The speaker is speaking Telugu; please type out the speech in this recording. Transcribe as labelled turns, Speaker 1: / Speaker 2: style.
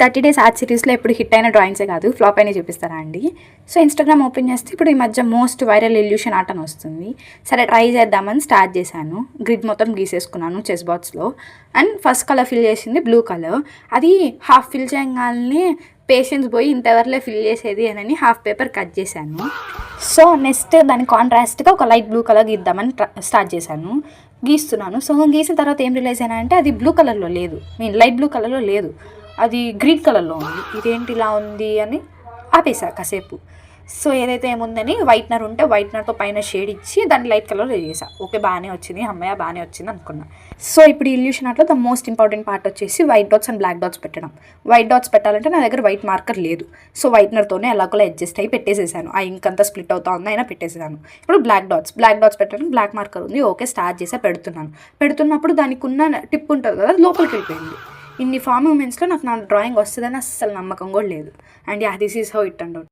Speaker 1: 30 డేస్ ఆర్ట్ సిరీస్లో ఎప్పుడు హిట్ అయిన డ్రాయింగ్సే కాదు ఫ్లాప్ అయినా చూపిస్తారా అండి. సో ఇన్స్టాగ్రామ్ ఓపెన్ చేస్తే ఇప్పుడు ఈ మధ్య మోస్ట్ వైరల్ ఇల్యూషన్ ఆర్ట్ అని వస్తుంది. సరే ట్రై చేద్దామని స్టార్ట్ చేశాను. గ్రిడ్ మొత్తం గీసేసుకున్నాను చెస్ బాక్స్లో. అండ్ ఫస్ట్ కలర్ ఫిల్ చేసింది బ్లూ కలర్. అది హాఫ్ ఫిల్ చేయగానే పేషెన్స్ పోయి ఇంతవరలే ఫిల్ చేసేది అని హాఫ్ పేపర్ కట్ చేశాను. సో నెక్స్ట్ దాని కాంట్రాస్ట్గా ఒక లైట్ బ్లూ కలర్ గీద్దామని స్టార్ట్ చేశాను. గీస్తున్నాను. సో గీసిన తర్వాత ఏం రిలైజ్ అయినా అంటే అది బ్లూ కలర్లో లేదు, లైట్ బ్లూ కలర్లో లేదు, అది గ్రీన్ కలర్లో ఉంది. ఇదేంటి ఇలా ఉంది అని ఆపేసా కాసేపు. సో ఏదైతే ఏముందని వైట్నర్ ఉంటే వైట్నర్తో పైన షేడ్ ఇచ్చి దాన్ని లైట్ కలర్లో చేసా. ఓకే బాగానే వచ్చింది, అమ్మాయి బాగానే వచ్చింది అనుకున్నా. సో ఇప్పుడు ఇల్యూషన్ ఆర్ట్లో ద మోస్ట్ ఇంపార్టెంట్ పార్ట్ వచ్చేసి white dots and black dots పెట్టడం. వైట్ డాట్స్ పెట్టాలంటే నా దగ్గర వైట్ మార్కర్ లేదు. సో వైట్నర్తోనే ఎలాగోలా అడ్జస్ట్ అయ్యి పెట్టేసేసాను. ఆ ఇంక్ అంతా స్ప్లిట్ అవుతా ఉంది అయినా పెట్టేసాను. ఇప్పుడు బ్లాక్ డాట్స్ పెట్టడానికి బ్లాక్ మార్కర్ ఉంది. ఓకే స్టార్ట్ చేసా, పెడుతున్నప్పుడు దానికి ఉన్న టిప్ ఉంటుంది కదా, లోపలికి వెళ్ళిపోయింది. ఇన్ని ఫార్మ్ మూమెంట్స్లో నాకు నా డ్రాయింగ్ వస్తుందని అస్సలు నమ్మకం కూడా లేదు. And this is how it turned out.